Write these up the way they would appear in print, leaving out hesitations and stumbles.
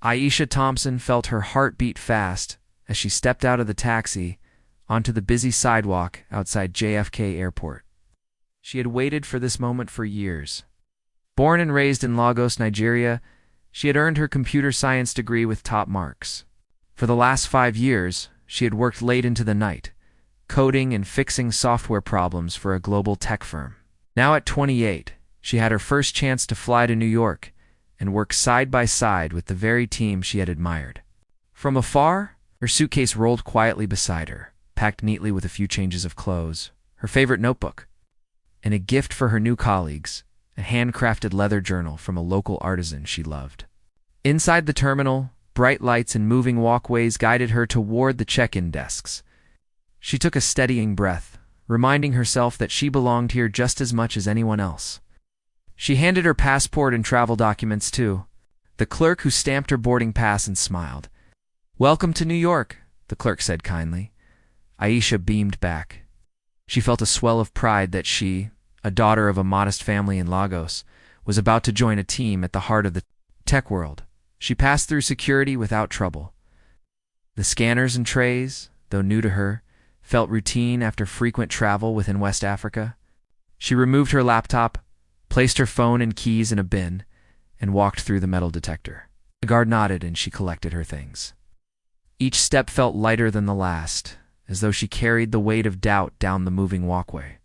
Aisha Thompson felt her heart beat fast as she stepped out of the taxi onto the busy sidewalk outside JFK Airport. She had waited for this moment for years. Born and raised in Lagos, Nigeria, she had earned her computer science degree with top marks. For the last 5 years, she had worked late into the night, coding and fixing software problems for a global tech firm. Now at 28, she had her first chance to fly to New York and work side by side with the very team she had admired. From afar, her suitcase rolled quietly beside her, packed neatly with a few changes of clothes, her favorite notebook, and a gift for her new colleagues, a handcrafted leather journal from a local artisan she loved. Inside the terminal, bright lights and moving walkways guided her toward the check-in desks. She took a steadying breath, reminding herself that she belonged here just as much as anyone else. She handed her passport and travel documents to the clerk, who stamped her boarding pass and smiled. "Welcome to New York," the clerk said kindly. Aisha beamed back. She felt a swell of pride that she, a daughter of a modest family in Lagos, was about to join a team at the heart of the tech world. She passed through security without trouble. The scanners and trays, though new to her, felt routine after frequent travel within West Africa. She removed her laptop, placed her phone and keys in a bin, and walked through the metal detector. The guard nodded and she collected her things. Each step felt lighter than the last, as though she carried the weight of doubt down the moving walkway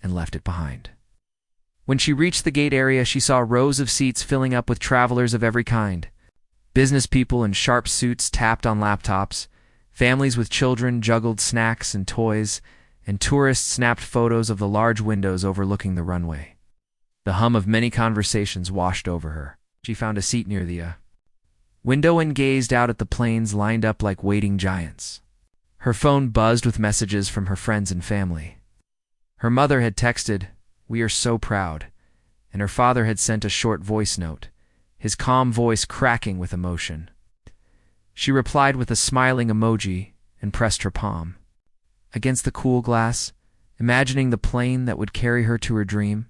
and left it behind. When she reached the gate area, she saw rows of seats filling up with travelers of every kind. Business people in sharp suits tapped on laptops, families with children juggled snacks and toys, and tourists snapped photos of the large windows overlooking the runway. The hum of many conversations washed over her. She found a seat near the window and gazed out at the planes lined up like waiting giants. Her phone buzzed with messages from her friends and family. Her mother had texted, "We are so proud," and her father had sent a short voice note, his calm voice cracking with emotion. She replied with a smiling emoji and pressed her palm against the cool glass, imagining the plane that would carry her to her dream.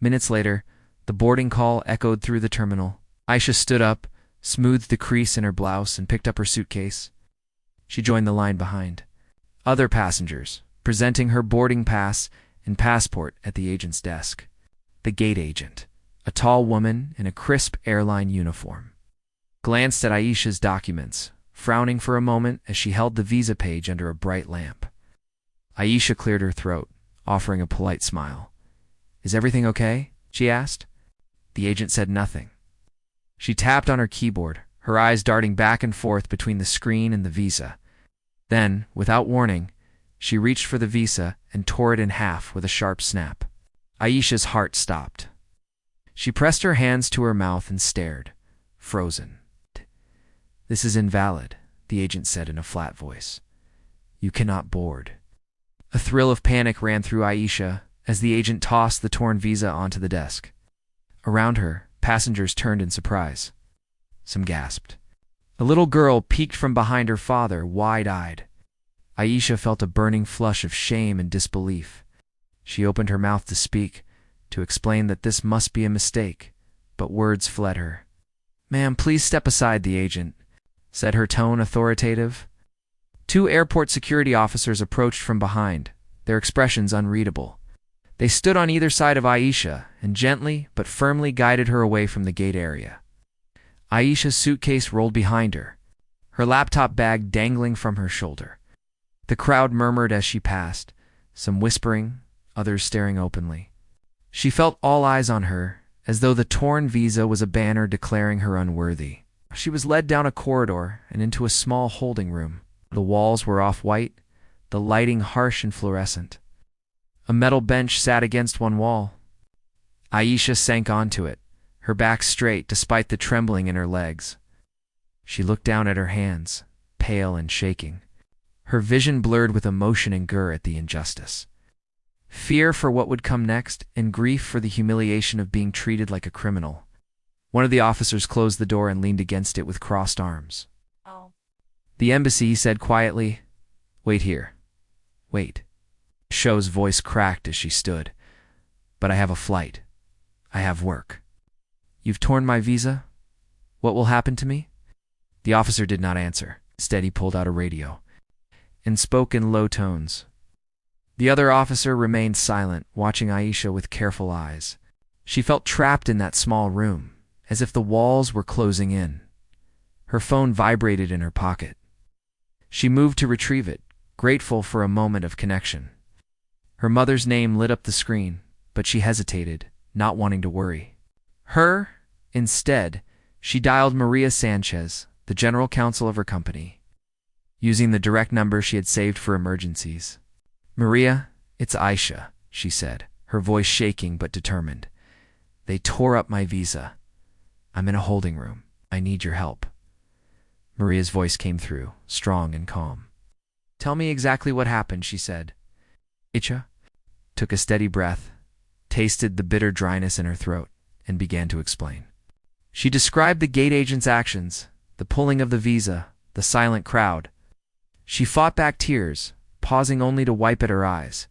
Minutes later, the boarding call echoed through the terminal. Aisha stood up, smoothed the crease in her blouse, and picked up her suitcase. She joined the line behind other passengers, presenting her boarding pass and passport at the agent's desk. The gate agent, a tall woman in a crisp airline uniform, glanced at Aisha's documents, frowning for a moment as she held the visa page under a bright lamp. Aisha cleared her throat, offering a polite smile. "Is everything okay?" she asked. The agent said nothing. She tapped on her keyboard, her eyes darting back and forth between the screen and the visa. Then, without warning, she reached for the visa and tore it in half with a sharp snap. Aisha's heart stopped. She pressed her hands to her mouth and stared, frozen. "This is invalid," the agent said in a flat voice. "You cannot board." A thrill of panic ran through Aisha as the agent tossed the torn visa onto the desk. Around her, passengers turned in surprise. Some gasped. A little girl peeked from behind her father, wide-eyed. Aisha felt a burning flush of shame and disbelief. She opened her mouth to speak, to explain that this must be a mistake, but words fled her. "Ma'am, please step aside," the agent said, her tone authoritative. 2 airport security officers approached from behind, their expressions unreadable. They stood on either side of Aisha and gently but firmly guided her away from the gate area. Aisha's suitcase rolled behind her, her laptop bag dangling from her shoulder. The crowd murmured as she passed, some whispering, others staring openly. She felt all eyes on her, as though the torn visa was a banner declaring her unworthy. She was led down a corridor and into a small holding room. The walls were off-white, the lighting harsh and fluorescent. A metal bench sat against one wall. Aisha sank onto it, her back straight despite the trembling in her legs. She looked down at her hands, pale and shaking, her vision blurred with emotion and gur at the injustice. Fear for what would come next, and grief for the humiliation of being treated like a criminal. One of the officers closed the door and leaned against it with crossed arms. "Oh." "The embassy," he said quietly. "Wait here. Wait." Show's voice cracked as she stood. "But I have a flight. I have work." "You've torn my visa? What will happen to me?" The officer did not answer. Instead, he pulled out a radio and spoke in low tones. The other officer remained silent, watching Aisha with careful eyes. She felt trapped in that small room, as if the walls were closing in. Her phone vibrated in her pocket. She moved to retrieve it, grateful for a moment of connection. Her mother's name lit up the screen, but she hesitated, not wanting to worry. Instead, she dialed Maria Sanchez, the general counsel of her company, using the direct number she had saved for emergencies. "Maria, it's Aisha," she said, her voice shaking but determined. "They tore up my visa. I'm in a holding room. I need your help." Maria's voice came through, strong and calm. "Tell me exactly what happened," she said. Aisha took a steady breath, tasted the bitter dryness in her throat, and began to explain. She described the gate agent's actions, the pulling of the visa, the silent crowd. She fought back tears, pausing only to wipe at her eyes.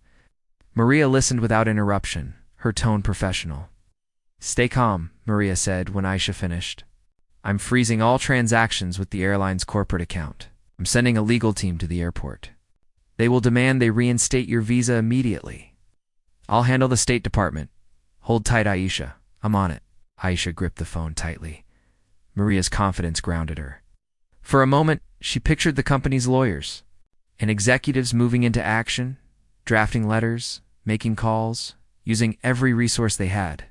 Maria listened without interruption, her tone professional. "Stay calm," Maria said when Aisha finished. "I'm freezing all transactions with the airline's corporate account. I'm sending a legal team to the airport. They will demand they reinstate your visa immediately. I'll handle the State Department. Hold tight, Aisha. I'm on it." Aisha gripped the phone tightly. Maria's confidence grounded her. For a moment, she pictured the company's lawyers and executives moving into action, drafting letters, making calls, using every resource they had.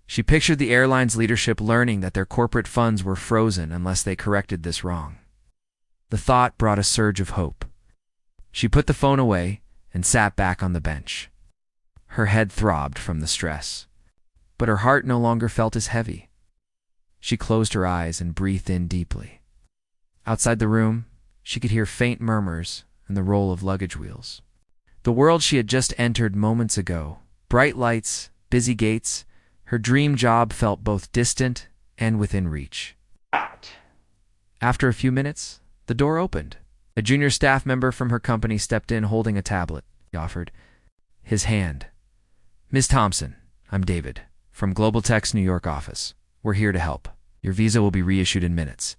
She pictured the airline's leadership learning that their corporate funds were frozen unless they corrected this wrong. The thought brought a surge of hope. She put the phone away and sat back on the bench. Her head throbbed from the stress, but her heart no longer felt as heavy. She closed her eyes and breathed in deeply. Outside the room, she could hear faint murmurs and the roll of luggage wheels. The world she had just entered moments ago, bright lights, busy gates, her dream job felt both distant and within reach. After a few minutes, the door opened. A junior staff member from her company stepped in holding a tablet. He offered his hand. "Ms. Thompson, I'm David, from Global Tech's New York office. We're here to help. Your visa will be reissued in minutes.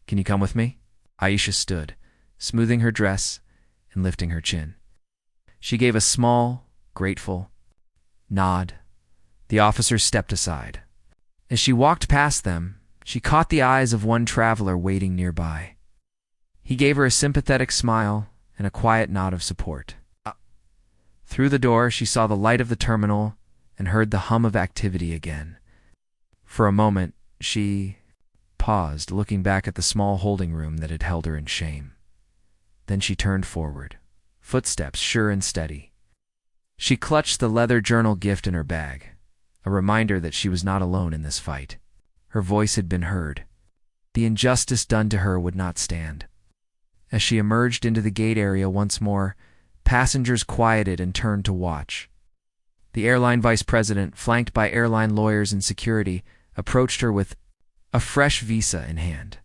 Can you come with me?" Aisha stood, smoothing her dress and lifting her chin. She gave a small, grateful nod. The officers stepped aside. As she walked past them, she caught the eyes of one traveler waiting nearby. He gave her a sympathetic smile and a quiet nod of support. Through the door, she saw the light of the terminal and heard the hum of activity again. For a moment, she paused, looking back at the small holding room that had held her in shame. Then she turned forward, footsteps sure and steady. She clutched the leather journal gift in her bag, a reminder that she was not alone in this fight. Her voice had been heard. The injustice done to her would not stand. As she emerged into the gate area once more, passengers quieted and turned to watch. The airline vice president, flanked by airline lawyers and security, approached her with a fresh visa in hand.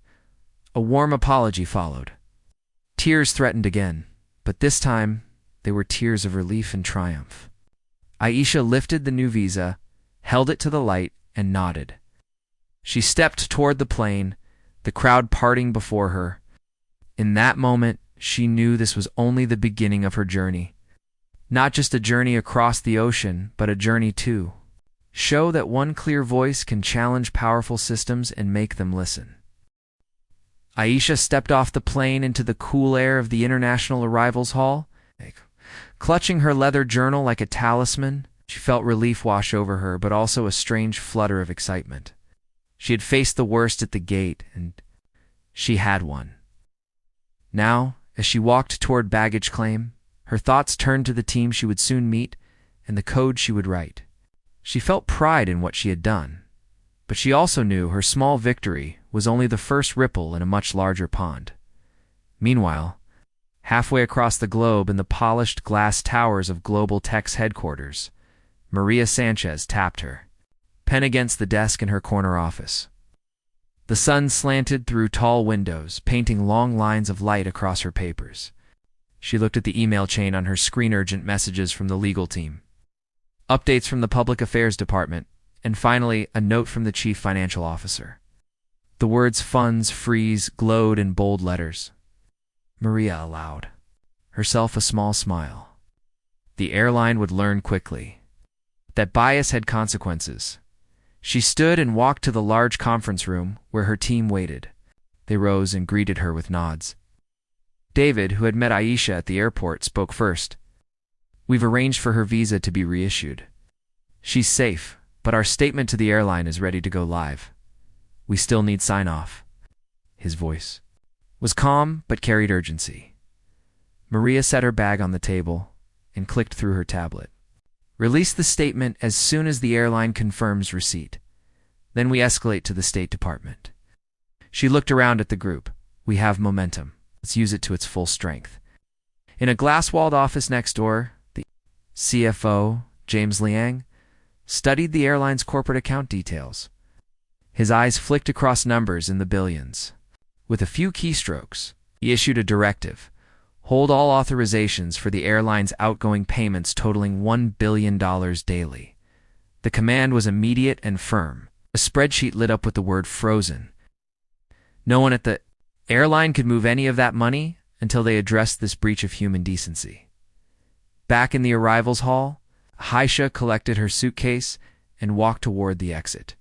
A warm apology followed. Tears threatened again, but this time they were tears of relief and triumph. Aisha lifted the new visa, held it to the light, and nodded. She stepped toward the plane, the crowd parting before her. In that moment, she knew this was only the beginning of her journey. Not just a journey across the ocean, but a journey to show that one clear voice can challenge powerful systems and make them listen. Aisha stepped off the plane into the cool air of the International Arrivals Hall. Clutching her leather journal like a talisman, she felt relief wash over her, but also a strange flutter of excitement. She had faced the worst at the gate, and she had won. Now, as she walked toward baggage claim, her thoughts turned to the team she would soon meet and the code she would write. She felt pride in what she had done, but she also knew her small victory was only the first ripple in a much larger pond. Meanwhile, halfway across the globe in the polished glass towers of Global Tech's headquarters, Maria Sanchez tapped her, pen against the desk in her corner office. The sun slanted through tall windows, painting long lines of light across her papers. She looked at the email chain on her screen, urgent messages from the legal team, updates from the Public Affairs Department, and finally, a note from the Chief Financial Officer. The words funds freeze glowed in bold letters. Maria allowed herself a small smile. The airline would learn quickly that bias had consequences. She stood and walked to the large conference room where her team waited. They rose and greeted her with nods. David, who had met Aisha at the airport, spoke first. We've arranged for her visa to be reissued. She's safe, but our statement to the airline is ready to go live. We still need sign-off. His voice was calm but carried urgency. Maria set her bag on the table and clicked through her tablet. Release the statement as soon as the airline confirms receipt. Then we escalate to the State Department. She looked around at the group. We have momentum. Let's use it to its full strength. In a glass-walled office next door, the CFO, James Liang, studied the airline's corporate account details. His eyes flicked across numbers in the billions. With a few keystrokes, he issued a directive. Hold all authorizations for the airline's outgoing payments totaling $1 billion daily. The command was immediate and firm. A spreadsheet lit up with the word frozen. No one at the airline could move any of that money until they addressed this breach of human decency. Back in the arrivals hall, Aisha collected her suitcase and walked toward the exit.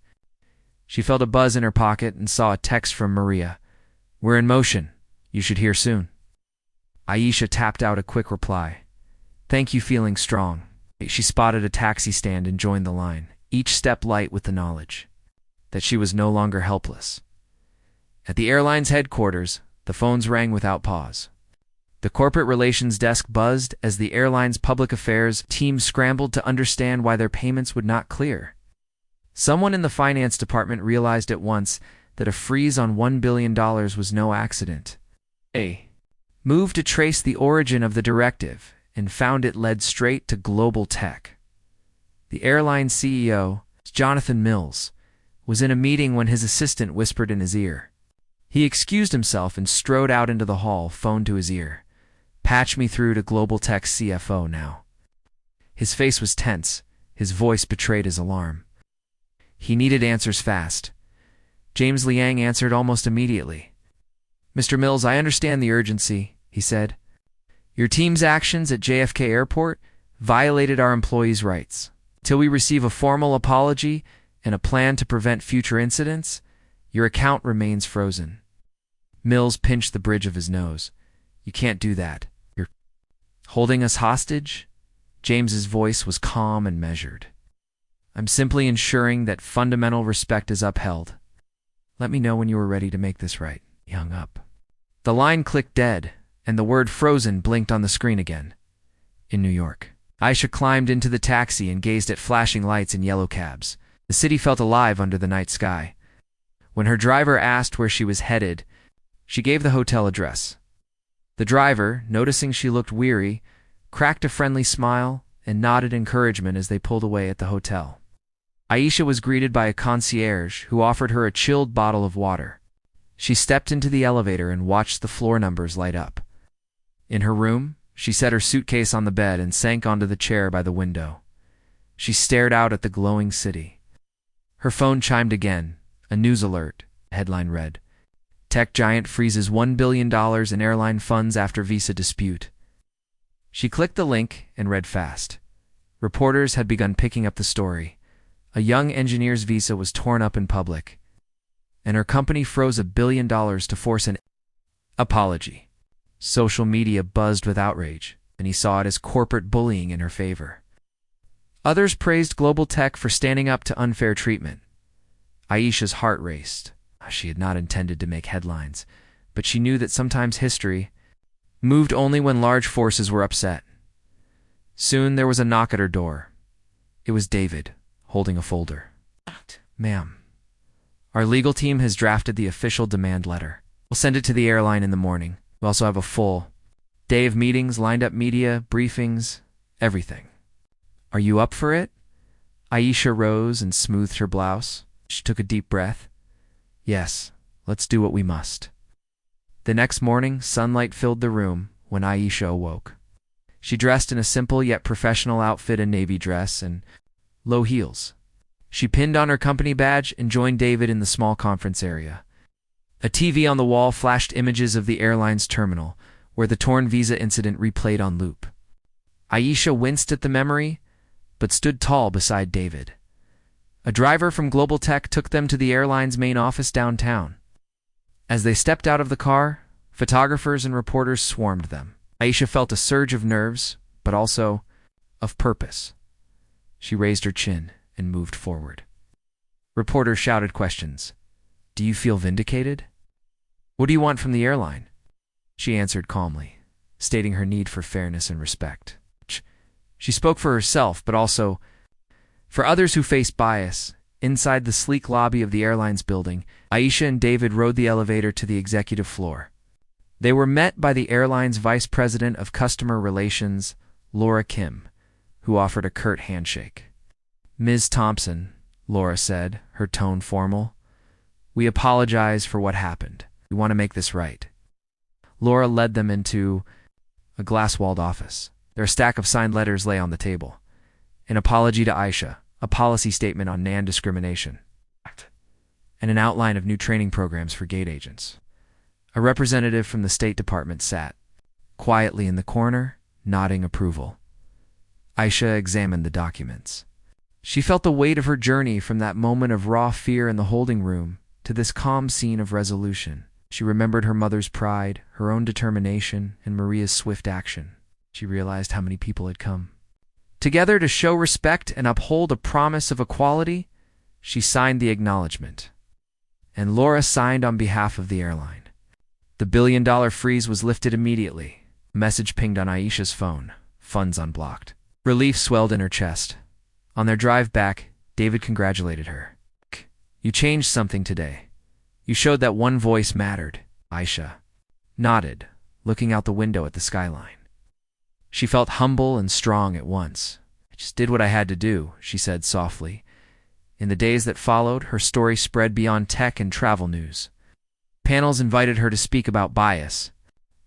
She felt a buzz in her pocket and saw a text from Maria. We're in motion. You should hear soon. Aisha tapped out a quick reply. Thank you, feeling strong. She spotted a taxi stand and joined the line, each step light with the knowledge that she was no longer helpless. At the airline's headquarters, the phones rang without pause. The corporate relations desk buzzed as the airline's public affairs team scrambled to understand why their payments would not clear. Someone in the finance department realized at once that a freeze on $1 billion was no accident. They moved to trace the origin of the directive and found it led straight to global tech. The airline CEO, Jonathan Mills, was in a meeting when his assistant whispered in his ear. He excused himself and strode out into the hall, phone to his ear. Patch me through to Global Tech's CFO now. His face was tense. His voice betrayed his alarm. He needed answers fast. James Liang answered almost immediately. Mr. Mills, I understand the urgency, he said. Your team's actions at JFK Airport violated our employees' rights. Till we receive a formal apology and a plan to prevent future incidents, your account remains frozen. Mills pinched the bridge of his nose. You can't do that. You're holding us hostage? James's voice was calm and measured. I'm simply ensuring that fundamental respect is upheld. Let me know when you are ready to make this right. He hung up. The line clicked dead, and the word frozen blinked on the screen again. In New York. Aisha climbed into the taxi and gazed at flashing lights and yellow cabs. The city felt alive under the night sky. When her driver asked where she was headed, she gave the hotel address. The driver, noticing she looked weary, cracked a friendly smile and nodded encouragement as they pulled away at the hotel. Aisha was greeted by a concierge who offered her a chilled bottle of water. She stepped into the elevator and watched the floor numbers light up. In her room, she set her suitcase on the bed and sank onto the chair by the window. She stared out at the glowing city. Her phone chimed again. A news alert. Headline read, Tech giant freezes $1 billion in airline funds after visa dispute. She clicked the link and read fast. Reporters had begun picking up the story. A young engineer's visa was torn up in public, and her company froze $1 billion to force an apology. Social media buzzed with outrage, and he saw it as corporate bullying in her favor. Others praised Global Tech for standing up to unfair treatment. Aisha's heart raced. She had not intended to make headlines, but she knew that sometimes history moved only when large forces were upset. Soon there was a knock at her door. It was David, holding a folder. Ma'am, our legal team has drafted the official demand letter. We'll send it to the airline in the morning. We also have a full day of meetings, lined up media, briefings, everything. Are you up for it? Aisha rose and smoothed her blouse. She took a deep breath. Yes, let's do what we must. The next morning, sunlight filled the room when Aisha awoke. She dressed in a simple yet professional outfit, a navy dress and low heels. She pinned on her company badge and joined David in the small conference area. A TV on the wall flashed images of the airline's terminal, where the torn visa incident replayed on loop. Aisha winced at the memory, but stood tall beside David. A driver from Global Tech took them to the airline's main office downtown. As they stepped out of the car, photographers and reporters swarmed them. Aisha felt a surge of nerves, but also of purpose. She raised her chin and moved forward. Reporters shouted questions. "Do you feel vindicated? What do you want from the airline?" She answered calmly, stating her need for fairness and respect. She spoke for herself, but also for others who faced bias. Inside the sleek lobby of the airline's building, Aisha and David rode the elevator to the executive floor. They were met by the airline's Vice President of Customer Relations, Laura Kim, who offered a curt handshake. "Ms. Thompson," Laura said, her tone formal, "we apologize for what happened. We want to make this right." Laura led them into a glass-walled office. Their stack of signed letters lay on the table. An apology to Aisha, a policy statement on non-discrimination, and an outline of new training programs for gate agents. A representative from the State Department sat quietly in the corner, nodding approval. Aisha examined the documents. She felt the weight of her journey from that moment of raw fear in the holding room to this calm scene of resolution. She remembered her mother's pride, her own determination, and Maria's swift action. She realized how many people had come together to show respect and uphold a promise of equality. She signed the acknowledgement, and Laura signed on behalf of the airline. The billion-dollar freeze was lifted immediately. A message pinged on Aisha's phone. Funds unblocked. Relief swelled in her chest. On their drive back, David congratulated her. "You changed something today. You showed that one voice mattered." Aisha nodded, looking out the window at the skyline. She felt humble and strong at once. "I just did what I had to do," she said softly. In the days that followed, her story spread beyond tech and travel news. Panels invited her to speak about bias,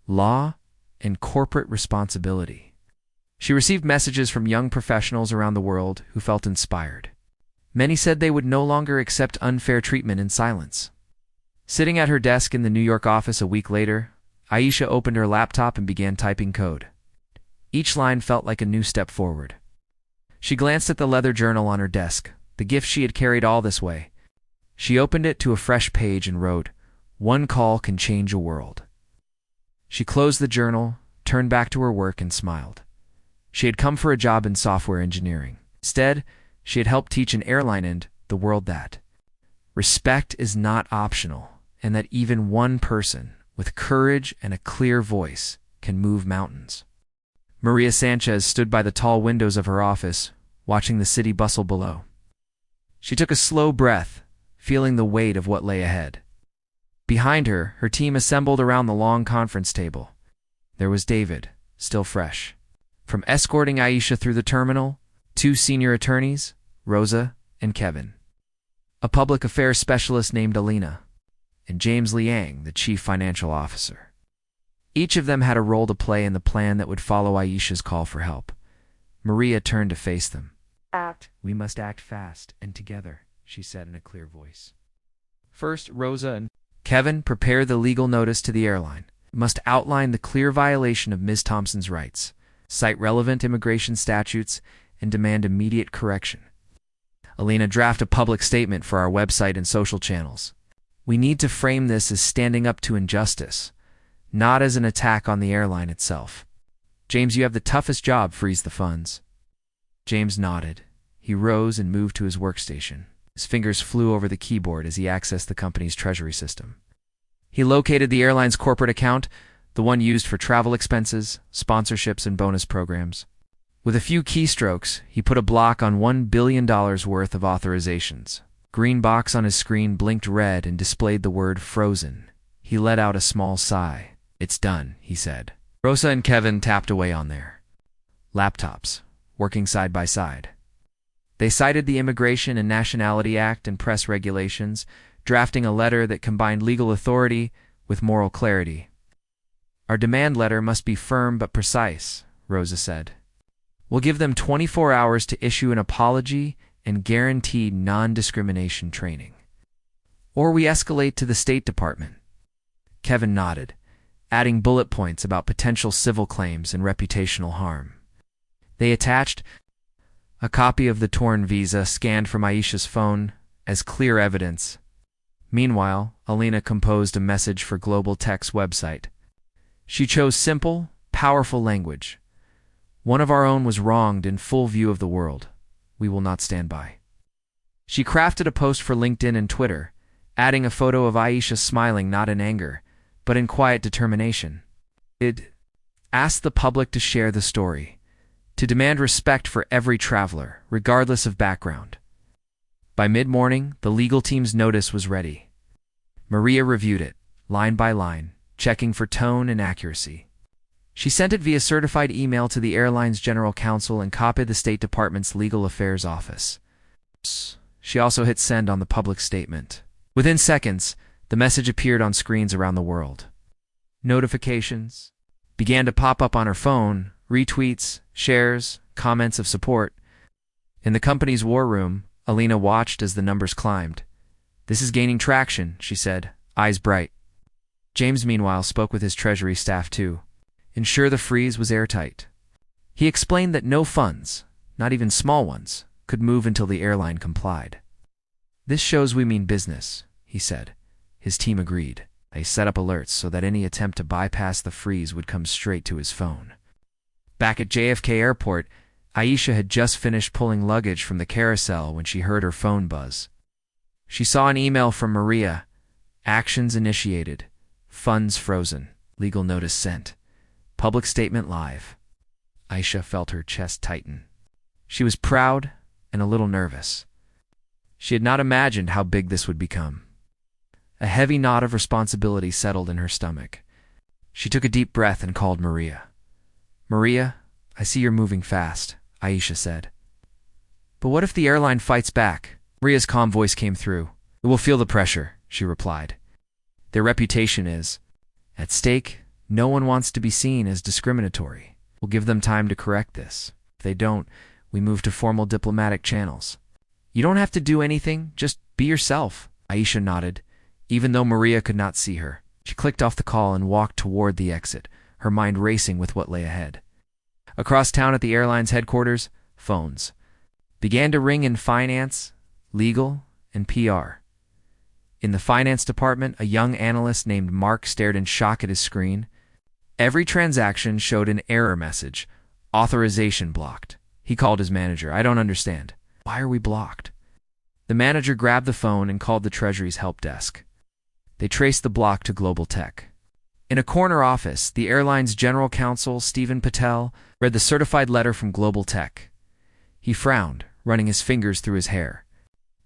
law, and corporate responsibility. She received messages from young professionals around the world who felt inspired. Many said they would no longer accept unfair treatment in silence. Sitting at her desk in the New York office a week later, Aisha opened her laptop and began typing code. Each line felt like a new step forward. She glanced at the leather journal on her desk, the gift she had carried all this way. She opened it to a fresh page and wrote, "One call can change a world." She closed the journal, turned back to her work, and smiled. She had come for a job in software engineering. Instead, she had helped teach an airline and the world that respect is not optional, and that even one person with courage and a clear voice can move mountains. Maria Sanchez stood by the tall windows of her office, watching the city bustle below. She took a slow breath, feeling the weight of what lay ahead. Behind her, her team assembled around the long conference table. There was David, still fresh. From escorting Aisha through the terminal, 2 senior attorneys, Rosa and Kevin, a public affairs specialist named Alina, and James Liang, the chief financial officer. Each of them had a role to play in the plan that would follow Aisha's call for help. Maria turned to face them. "We must act fast and together," she said in a clear voice. First, Rosa and Kevin prepared the legal notice to the airline. It must outline the clear violation of Ms. Thompson's rights, cite relevant immigration statutes, and demand immediate correction. Alina, draft a public statement for our website and social channels. We need to frame this as standing up to injustice, not as an attack on the airline itself. James, you have the toughest job. Freeze the funds. James nodded. He rose and moved to his workstation. His fingers flew over the keyboard as he accessed the company's treasury system. He located the airline's corporate account, the one used for travel expenses, sponsorships, and bonus programs. With a few keystrokes, he put a block on $1 billion worth of authorizations. Green box on his screen blinked red and displayed the word frozen. He let out a small sigh. "It's done," he said. Rosa and Kevin tapped away on their laptops, working side by side. They cited the Immigration and Nationality Act and press regulations, drafting a letter that combined legal authority with moral clarity. "Our demand letter must be firm but precise," Rosa said. "We'll give them 24 hours to issue an apology and guaranteed non-discrimination training. Or we escalate to the State Department," Kevin nodded, adding bullet points about potential civil claims and reputational harm. They attached a copy of the torn visa scanned from Aisha's phone as clear evidence. Meanwhile, Alina composed a message for Global Tech's website. She chose simple, powerful language. One of our own was wronged in full view of the world. We will not stand by. She crafted a post for LinkedIn and Twitter, adding a photo of Aisha smiling not in anger, but in quiet determination. It asked the public to share the story, to demand respect for every traveler, regardless of background. By mid-morning, the legal team's notice was ready. Maria reviewed it, line by line, checking for tone and accuracy. She sent it via certified email to the airline's general counsel and copied the State Department's Legal Affairs Office. She also hit send on the public statement. Within seconds, the message appeared on screens around the world. Notifications began to pop up on her phone, retweets, shares, comments of support. In the company's war room, Alina watched as the numbers climbed. "This is gaining traction," she said, eyes bright. James, meanwhile, spoke with his treasury staff too. Ensure the freeze was airtight. He explained that no funds, not even small ones, could move until the airline complied. "This shows we mean business," he said. His team agreed. They set up alerts so that any attempt to bypass the freeze would come straight to his phone. Back at JFK Airport, Aisha had just finished pulling luggage from the carousel when she heard her phone buzz. She saw an email from Maria. Actions initiated. Funds frozen. Legal notice sent. Public statement live. Aisha felt her chest tighten. She was proud and a little nervous. She had not imagined how big this would become. A heavy knot of responsibility settled in her stomach. She took a deep breath and called Maria. "Maria, I see you're moving fast," Aisha said. "But what if the airline fights back?" Maria's calm voice came through. "It will feel the pressure," she replied. "Their reputation is at stake. No one wants to be seen as discriminatory. We'll give them time to correct this. If they don't, we move to formal diplomatic channels. You don't have to do anything, just be yourself." Aisha nodded, even though Maria could not see her. She clicked off the call and walked toward the exit, her mind racing with what lay ahead. Across town at the airline's headquarters, phones began to ring in finance, legal, and PR. In the finance department, a young analyst named Mark stared in shock at his screen. Every transaction showed an error message. Authorization blocked. He called his manager. "I don't understand. Why are we blocked?" The manager grabbed the phone and called the Treasury's help desk. They traced the block to Global Tech. In a corner office, the airline's general counsel, Stephen Patel, read the certified letter from Global Tech. He frowned, running his fingers through his hair.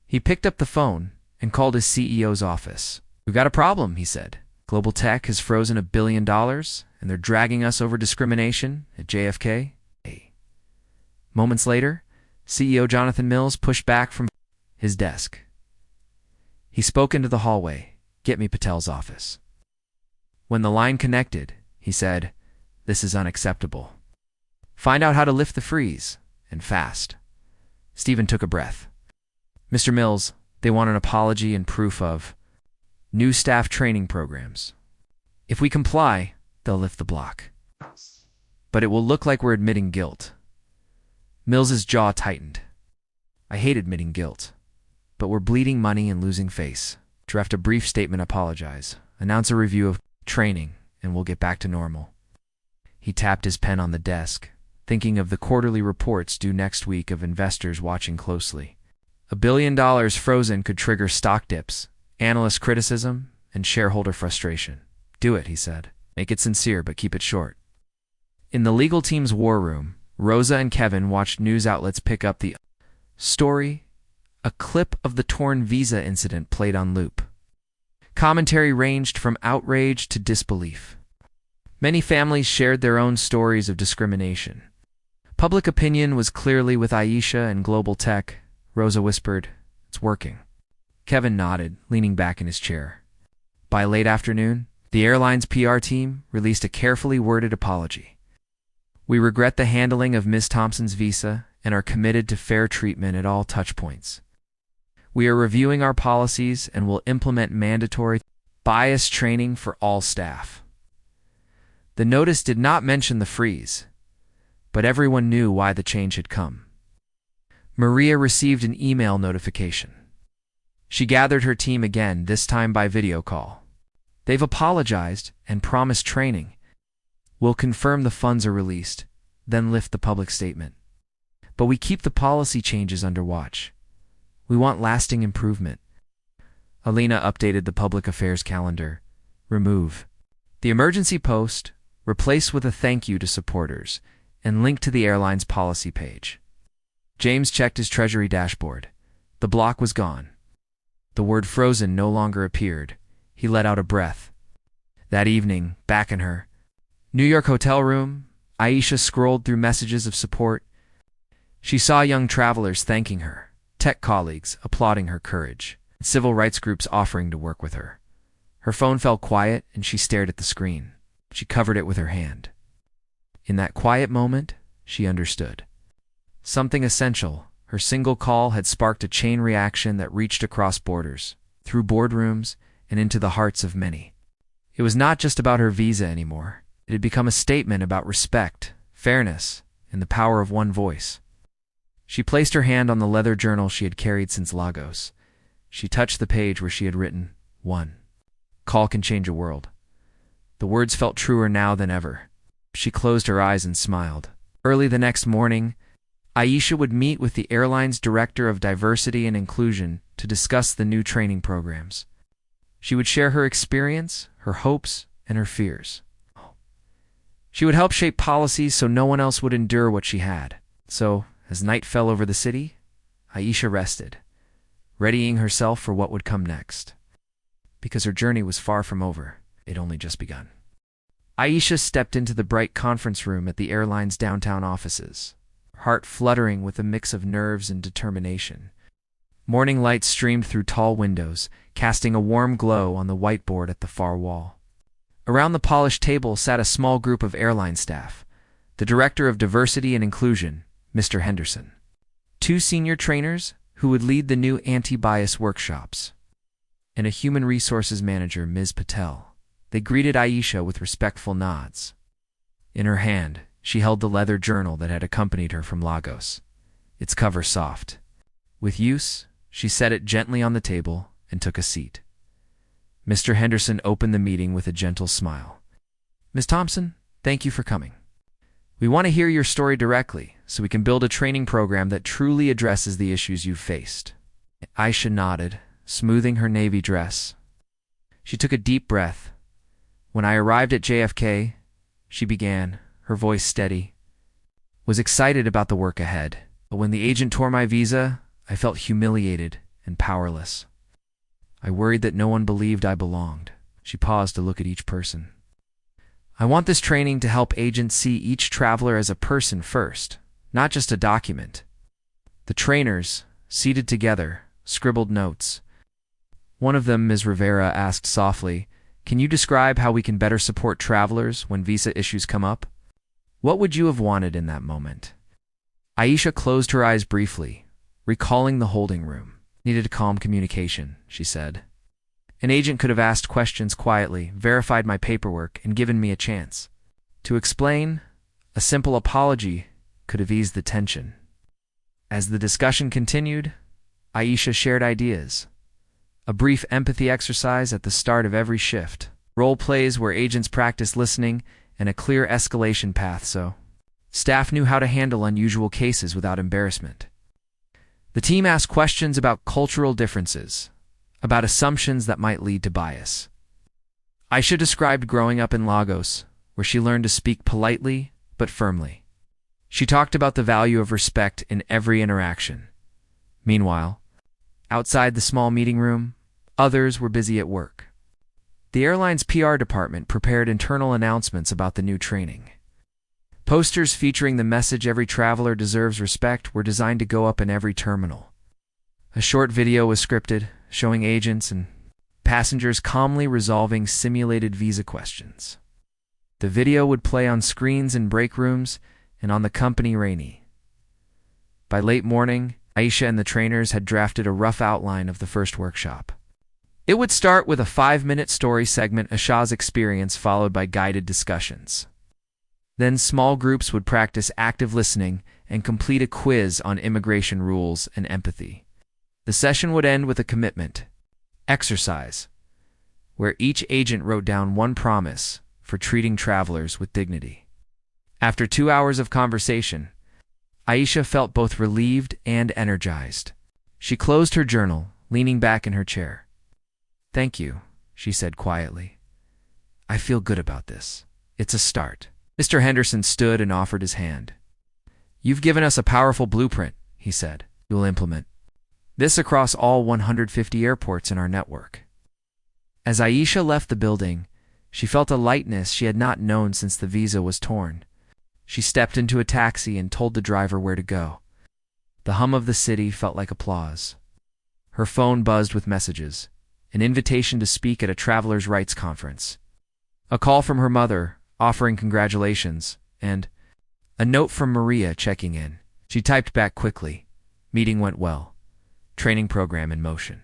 He picked up the phone and called his CEO's office. "We've got a problem," he said. "Global Tech has frozen $1 billion, and they're dragging us over discrimination at JFK." Moments later, CEO Jonathan Mills pushed back from his desk. He spoke into the hallway. "Get me Patel's office." When the line connected, he said, "This is unacceptable. Find out how to lift the freeze, and fast." Stephen took a breath. "Mr. Mills, they want an apology and proof of new staff training programs. If we comply, they'll lift the block. But it will look like we're admitting guilt." Mills's jaw tightened. "I hate admitting guilt, but we're bleeding money and losing face. Draft a brief statement, apologize, announce a review of training, and we'll get back to normal." He tapped his pen on the desk, thinking of the quarterly reports due next week of investors watching closely. $1 billion frozen could trigger stock dips, analyst criticism, and shareholder frustration. "Do it," he said. "Make it sincere, but keep it short." In the legal team's war room, Rosa and Kevin watched news outlets pick up the story. A clip of the torn visa incident played on loop. Commentary ranged from outrage to disbelief. Many families shared their own stories of discrimination. Public opinion was clearly with Aisha and Global Tech. Rosa whispered, "It's working." Kevin nodded, leaning back in his chair. By late afternoon, the airline's PR team released a carefully worded apology. "We regret the handling of Ms. Thompson's visa and are committed to fair treatment at all touchpoints. We are reviewing our policies and will implement mandatory bias training for all staff. The notice did not mention the freeze, but everyone knew why the change had come. Maria received an email notification. She gathered her team again, this time by video call. They've apologized and promised training. We'll confirm the funds are released, then lift the public statement. But we keep the policy changes under watch. We want lasting improvement. Alina updated the public affairs calendar. Remove the emergency post, replace with a thank you to supporters, and link to the airline's policy page. James checked his treasury dashboard. The block was gone. The word frozen no longer appeared. He let out a breath. That evening, back in her New York hotel room, Aisha scrolled through messages of support. She saw young travelers thanking her, tech colleagues applauding her courage, and civil rights groups offering to work with her. Her phone fell quiet and she stared at the screen. She covered it with her hand. In that quiet moment, she understood. Something essential, her single call had sparked a chain reaction that reached across borders, through boardrooms, and into the hearts of many. It was not just about her visa anymore. It had become a statement about respect, fairness, and the power of one voice. She placed her hand on the leather journal she had carried since Lagos. She touched the page where she had written, 1. Call can change a world. The words felt truer now than ever. She closed her eyes and smiled. Early the next morning, Aisha would meet with the airline's director of diversity and inclusion to discuss the new training programs. She would share her experience, her hopes, and her fears. She would help shape policies so no one else would endure what she had. So, as night fell over the city, Aisha rested, readying herself for what would come next. Because her journey was far from over, it only just begun. Aisha stepped into the bright conference room at the airline's downtown offices, her heart fluttering with a mix of nerves and determination. Morning light streamed through tall windows, casting a warm glow on the whiteboard at the far wall. Around the polished table sat a small group of airline staff, the Director of Diversity and Inclusion, Mr. Henderson, 2 senior trainers who would lead the new anti-bias workshops, and a Human Resources Manager, Ms. Patel. They greeted Aisha with respectful nods. In her hand, she held the leather journal that had accompanied her from Lagos, its cover soft. With use, she set it gently on the table and took a seat. Mr. Henderson opened the meeting with a gentle smile. Ms. Thompson, thank you for coming. We want to hear your story directly so we can build a training program that truly addresses the issues you've faced. Aisha nodded, smoothing her navy dress. She took a deep breath. When I arrived at JFK, she began, her voice steady, was excited about the work ahead. But when the agent tore my visa, I felt humiliated and powerless. I worried that no one believed I belonged. She paused to look at each person. I want this training to help agents see each traveler as a person first, not just a document. The trainers, seated together, scribbled notes. One of them, Ms. Rivera, asked softly, "Can you describe how we can better support travelers when visa issues come up?" What would you have wanted in that moment? Aisha closed her eyes briefly, recalling the holding room. Needed calm communication, she said. An agent could have asked questions quietly, verified my paperwork, and given me a chance. To explain, a simple apology could have eased the tension. As the discussion continued, Aisha shared ideas. A brief empathy exercise at the start of every shift. Role plays where agents practice listening, and a clear escalation path so staff knew how to handle unusual cases without embarrassment. The team asked questions about cultural differences, about assumptions that might lead to bias. Aisha described growing up in Lagos, where she learned to speak politely but firmly. She talked about the value of respect in every interaction. Meanwhile, outside the small meeting room, others were busy at work. The airline's PR department prepared internal announcements about the new training. Posters featuring the message "Every traveler deserves respect" were designed to go up in every terminal. A short video was scripted, showing agents and passengers calmly resolving simulated visa questions. The video would play on screens in break rooms and on the company rainy. By late morning, Aisha and the trainers had drafted a rough outline of the first workshop. It would start with a 5-minute story segment, Asha's experience, followed by guided discussions. Then small groups would practice active listening and complete a quiz on immigration rules and empathy. The session would end with a commitment exercise, where each agent wrote down one promise for treating travelers with dignity. After 2 hours of conversation, Aisha felt both relieved and energized. She closed her journal, leaning back in her chair. "Thank you," she said quietly. "I feel good about this. It's a start." Mr. Henderson stood and offered his hand. "You've given us a powerful blueprint," he said. "You'll implement this across all 150 airports in our network." As Aisha left the building, she felt a lightness she had not known since the visa was torn. She stepped into a taxi and told the driver where to go. The hum of the city felt like applause. Her phone buzzed with messages, an invitation to speak at a travelers' rights conference, a call from her mother offering congratulations, and a note from Maria checking in. She typed back quickly. Meeting went well. Training program in motion.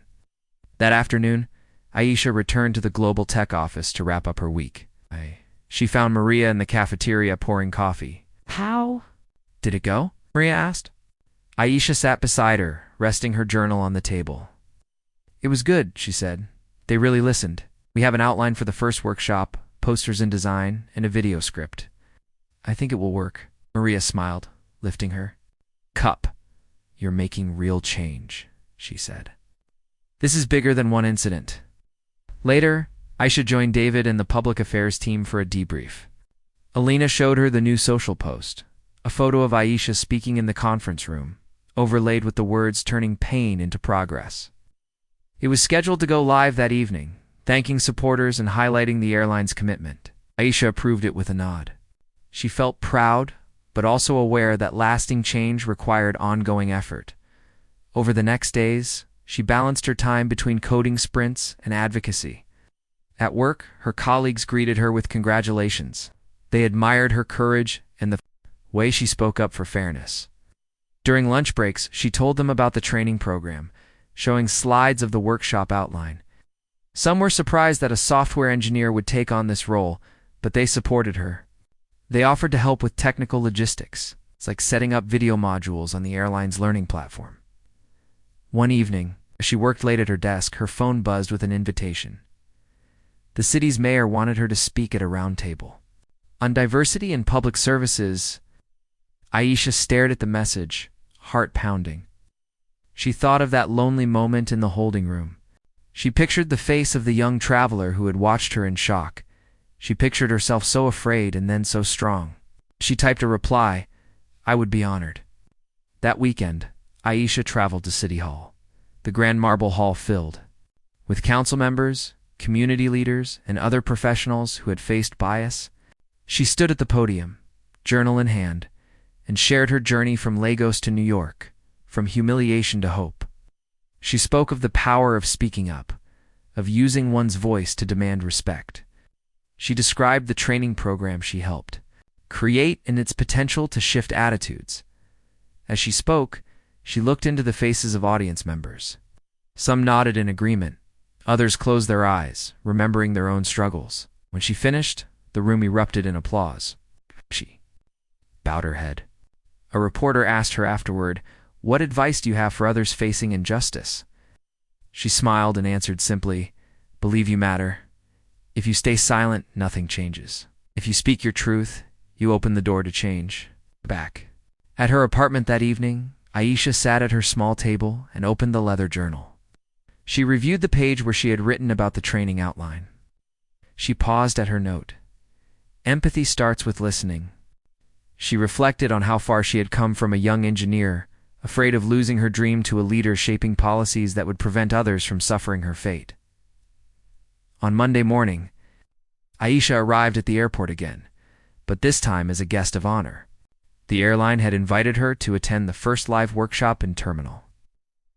That afternoon, Aisha returned to the Global Tech office to wrap up her week. She found Maria in the cafeteria pouring coffee. "How did it go?" Maria asked. Aisha sat beside her, resting her journal on the table. "It was good," she said. "They really listened. We have an outline for the first workshop, posters in design, and a video script. I think it will work." Maria smiled, lifting her. "Cup, you're making real change," she said. "This is bigger than one incident." Later, Aisha joined David and the public affairs team for a debrief. Alina showed her the new social post, a photo of Aisha speaking in the conference room, overlaid with the words turning pain into progress. It was scheduled to go live that evening, thanking supporters and highlighting the airline's commitment. Aisha approved it with a nod. She felt proud, but also aware that lasting change required ongoing effort. Over the next days, she balanced her time between coding sprints and advocacy. At work, her colleagues greeted her with congratulations. They admired her courage and the way she spoke up for fairness. During lunch breaks, she told them about the training program, showing slides of the workshop outline. Some were surprised that a software engineer would take on this role, but they supported her. They offered to help with technical logistics. It's like setting up video modules on the airline's learning platform. One evening, as she worked late at her desk, her phone buzzed with an invitation. The city's mayor wanted her to speak at a roundtable on diversity in public services. Aisha stared at the message, heart pounding. She thought of that lonely moment in the holding room. She pictured the face of the young traveler who had watched her in shock. She pictured herself so afraid and then so strong. She typed a reply, "I would be honored." That weekend, Aisha traveled to City Hall. The Grand Marble Hall filled with council members, community leaders, and other professionals who had faced bias. She stood at the podium, journal in hand, and shared her journey from Lagos to New York, from humiliation to hope. She spoke of the power of speaking up, of using one's voice to demand respect. She described the training program she helped create and its potential to shift attitudes. As she spoke, she looked into the faces of audience members. Some nodded in agreement. Others closed their eyes, remembering their own struggles. When she finished, the room erupted in applause. She bowed her head. A reporter asked her afterward, "What advice do you have for others facing injustice?" She smiled and answered simply, "Believe you matter. If you stay silent, nothing changes. If you speak your truth, you open the door to change." Back at her apartment that evening, Aisha sat at her small table and opened the leather journal. She reviewed the page where she had written about the training outline. She paused at her note. Empathy starts with listening. She reflected on how far she had come from a young engineer, afraid of losing her dream, to a leader shaping policies that would prevent others from suffering her fate. On Monday morning, Aisha arrived at the airport again, but this time as a guest of honor. The airline had invited her to attend the first live workshop in Terminal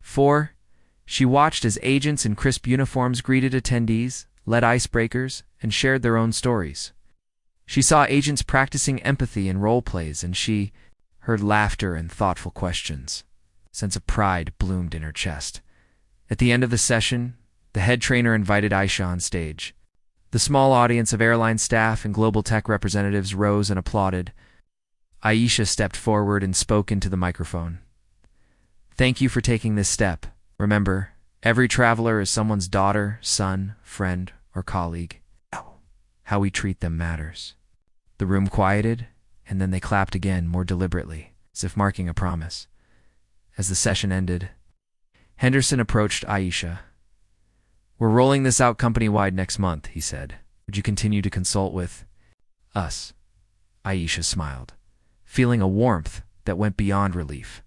4. She watched as agents in crisp uniforms greeted attendees, led icebreakers, and shared their own stories. She saw agents practicing empathy in role plays, and she heard laughter and thoughtful questions. A sense of pride bloomed in her chest. At the end of the session, The head trainer invited Aisha on stage. The small audience of airline staff and global tech representatives rose and applauded. Aisha stepped forward and spoke into the microphone. Thank you for taking this step. Remember, every traveler is someone's daughter, son, friend, or colleague. How we treat them matters. The room quieted, and then they clapped again, more deliberately, as if marking a promise. As the session ended, Henderson approached Aisha. We're rolling this out company-wide next month, he said. Would you continue to consult with us? Aisha smiled, feeling a warmth that went beyond relief.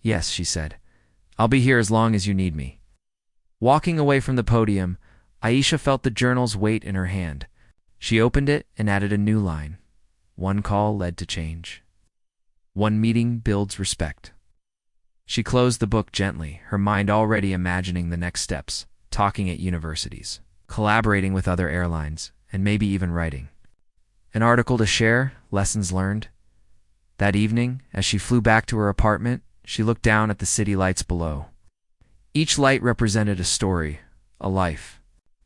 Yes, she said. I'll be here as long as you need me. Walking away from the podium, Aisha felt the journal's weight in her hand. She opened it and added a new line. One call led to change. One meeting builds respect. She closed the book gently, her mind already imagining the next steps, talking at universities, collaborating with other airlines, and maybe even writing an article to share, lessons learned. That evening, as she flew back to her apartment, she looked down at the city lights below. Each light represented a story, a life.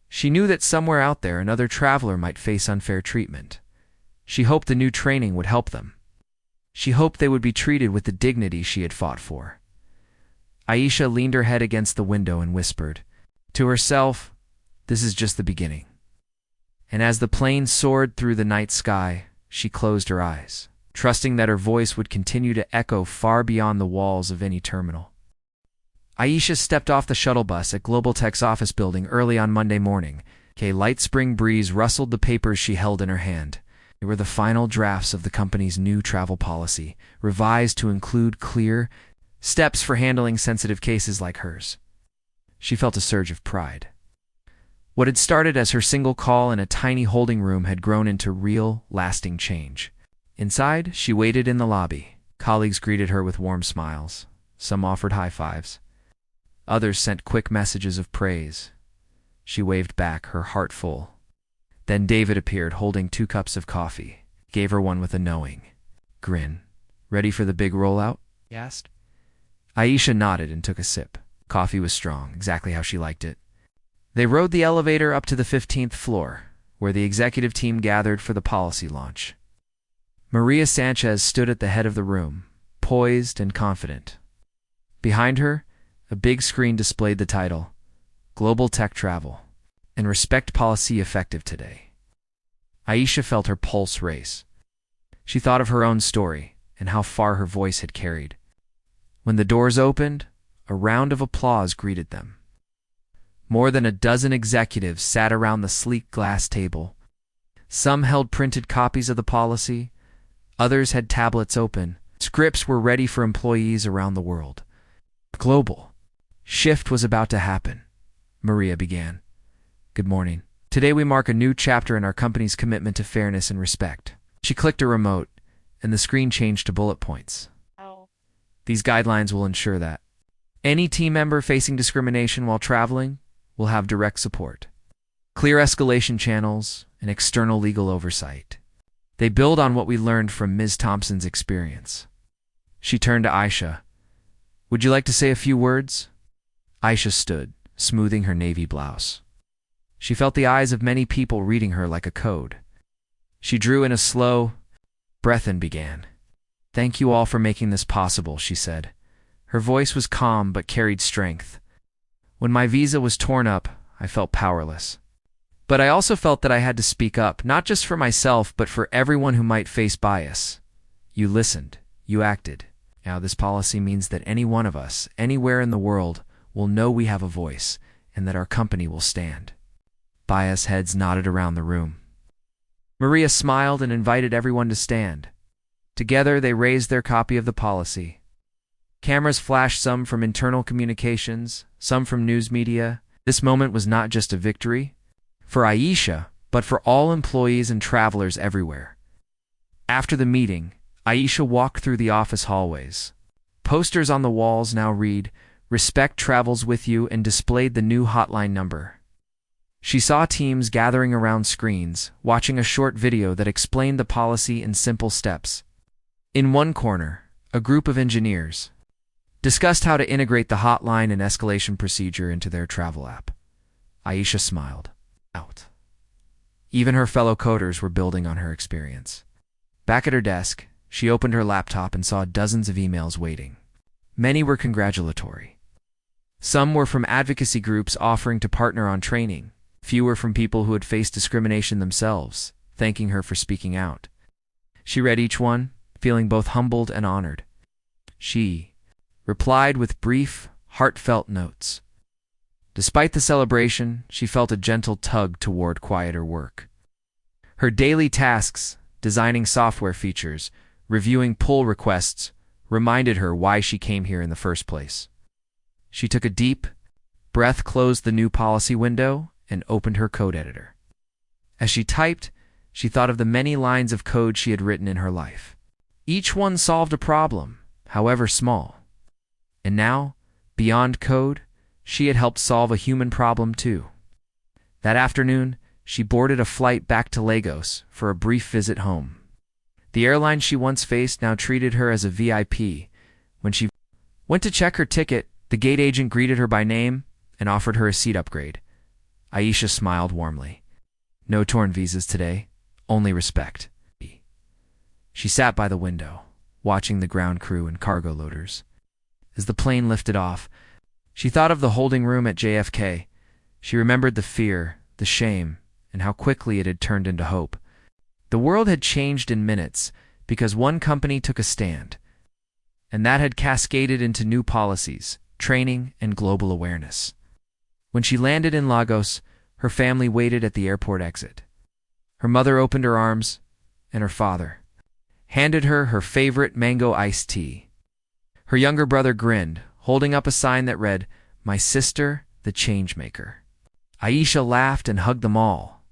She knew that somewhere out there another traveler might face unfair treatment. She hoped the new training would help them. She hoped they would be treated with the dignity she had fought for. Aisha leaned her head against the window and whispered, to herself, this is just the beginning. And as the plane soared through the night sky, she closed her eyes, trusting that her voice would continue to echo far beyond the walls of any terminal. Aisha stepped off the shuttle bus at Global Tech's office building early on Monday morning. A light spring breeze rustled the papers she held in her hand. They were the final drafts of the company's new travel policy, revised to include clear steps for handling sensitive cases like hers. She felt a surge of pride. What had started as her single call in a tiny holding room had grown into real, lasting change. Inside, she waited in the lobby. Colleagues greeted her with warm smiles. Some offered high fives. Others sent quick messages of praise. She waved back, her heart full. Then David appeared, holding 2 cups of coffee. Gave her one with a knowing grin. Ready for the big rollout? He asked. Aisha nodded and took a sip. Coffee was strong, exactly how she liked it. They rode the elevator up to the 15th floor, where the executive team gathered for the policy launch. Maria Sanchez stood at the head of the room, poised and confident. Behind her, a big screen displayed the title, Global Tech Travel, and Respect Policy Effective Today. Aisha felt her pulse race. She thought of her own story and how far her voice had carried. When the doors opened, a round of applause greeted them. More than a dozen executives sat around the sleek glass table. Some held printed copies of the policy. Others had tablets open. Scripts were ready for employees around the world. Global shift was about to happen. Maria began. Good morning. Today we mark a new chapter in our company's commitment to fairness and respect. She clicked a remote, and the screen changed to bullet points. These guidelines will ensure that any team member facing discrimination while traveling will have direct support, clear escalation channels, and external legal oversight. They build on what we learned from Ms. Thompson's experience. She turned to Aisha. Would you like to say a few words? Aisha stood, smoothing her navy blouse. She felt the eyes of many people reading her like a code. She drew in a slow breath and began. Thank you all for making this possible, she said. Her voice was calm but carried strength. When my visa was torn up, I felt powerless. But I also felt that I had to speak up, not just for myself, but for everyone who might face bias. You listened. You acted. Now this policy means that any one of us, anywhere in the world, will know we have a voice, and that our company will stand. Bias heads nodded around the room. Maria smiled and invited everyone to stand. Together they raised their copy of the policy. Cameras flashed, some from internal communications, some from news media. This moment was not just a victory for Aisha, but for all employees and travelers everywhere. After the meeting, Aisha walked through the office hallways. Posters on the walls now read, Respect travels with you, and displayed the new hotline number. She saw teams gathering around screens, watching a short video that explained the policy in simple steps. In one corner, a group of engineers discussed how to integrate the hotline and escalation procedure into their travel app. Aisha smiled. Out. Even her fellow coders were building on her experience. Back at her desk, she opened her laptop and saw dozens of emails waiting. Many were congratulatory. Some were from advocacy groups offering to partner on training. Few were from people who had faced discrimination themselves, thanking her for speaking out. She read each one, feeling both humbled and honored. She replied with brief, heartfelt notes. Despite the celebration, she felt a gentle tug toward quieter work. Her daily tasks, designing software features, reviewing pull requests, reminded her why she came here in the first place. She took a deep breath, closed the new policy window, and opened her code editor. As she typed, she thought of the many lines of code she had written in her life. Each one solved a problem, however small. And now, beyond code, she had helped solve a human problem too. That afternoon, she boarded a flight back to Lagos for a brief visit home. The airline she once faced now treated her as a VIP. When she went to check her ticket, the gate agent greeted her by name and offered her a seat upgrade. Aisha smiled warmly. No torn visas today, only respect. She sat by the window, watching the ground crew and cargo loaders. As the plane lifted off, she thought of the holding room at JFK. She remembered the fear, the shame, and how quickly it had turned into hope. The world had changed in minutes because one company took a stand, and that had cascaded into new policies, training, and global awareness. When she landed in Lagos, her family waited at the airport exit. Her mother opened her arms, and her father handed her her favorite mango iced tea. Her younger brother grinned, holding up a sign that read, "My sister, the Changemaker." Aisha laughed and hugged them all.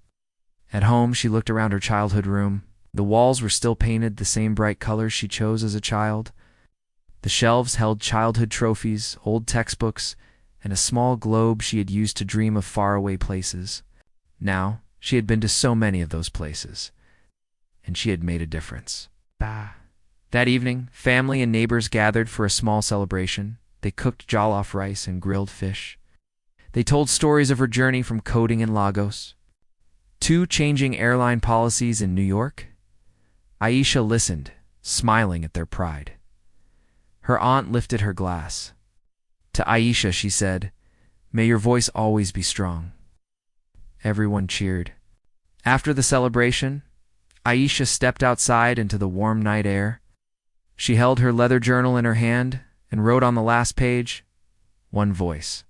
At home, she looked around her childhood room. The walls were still painted the same bright colors she chose as a child. The shelves held childhood trophies, old textbooks, and a small globe she had used to dream of faraway places. Now, she had been to so many of those places, and she had made a difference. That evening, family and neighbors gathered for a small celebration. They cooked jollof rice and grilled fish. They told stories of her journey from coding in Lagos to changing airline policies in New York. Aisha listened, smiling at their pride. Her aunt lifted her glass. To Aisha, she said, "May your voice always be strong." Everyone cheered. After the celebration, Aisha stepped outside into the warm night air. She held her leather journal in her hand and wrote on the last page, "One voice,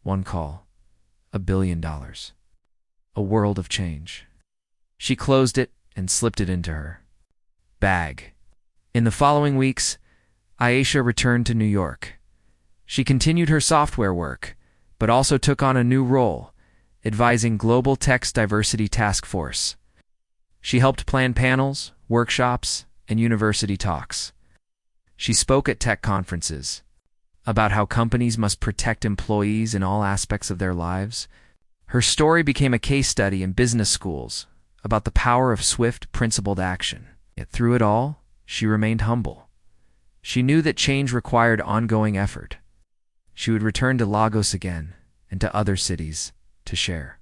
one call, $1 billion, a world of change." She closed it and slipped it into her bag. In the following weeks, Aisha returned to New York. She continued her software work, but also took on a new role, advising Global Tech's Diversity Task Force. She helped plan panels, workshops, and university talks. She spoke at tech conferences about how companies must protect employees in all aspects of their lives. Her story became a case study in business schools about the power of swift, principled action. Yet through it all, she remained humble. She knew that change required ongoing effort. She would return to Lagos again and to other cities to share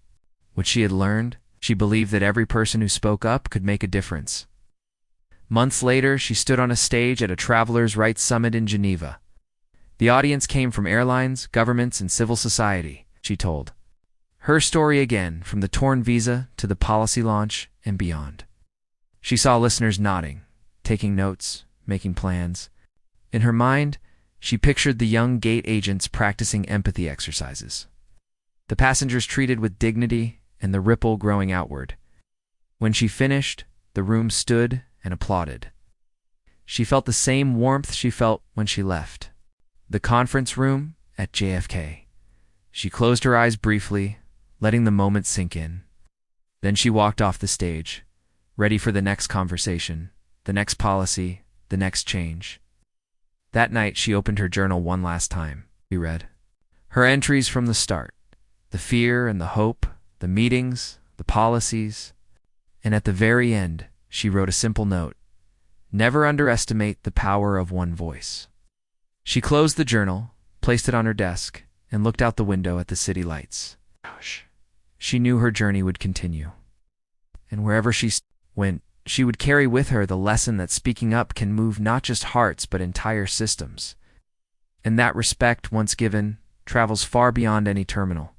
what she had learned. She believed that every person who spoke up could make a difference. Months later, she stood on a stage at a Travelers' Rights Summit in Geneva. The audience came from airlines, governments, and civil society, she told her story again, from the torn visa to the policy launch and beyond. She saw listeners nodding, taking notes, making plans. In her mind, she pictured the young gate agents practicing empathy exercises, the passengers treated with dignity, and the ripple growing outward. When she finished, the room stood and applauded. She felt the same warmth she felt when she left the conference room at JFK. She closed her eyes briefly, letting the moment sink in. Then she walked off the stage, ready for the next conversation, the next policy, the next change. That night, she opened her journal one last time. She read her entries from the start, the fear and the hope, the meetings, the policies, and at the very end, she wrote a simple note: "Never underestimate the power of one voice." She closed the journal, placed it on her desk, and looked out the window at the city lights. she knew her journey would continue. And wherever she went, she would carry with her the lesson that speaking up can move not just hearts but entire systems. And that respect, once given, travels far beyond any terminal.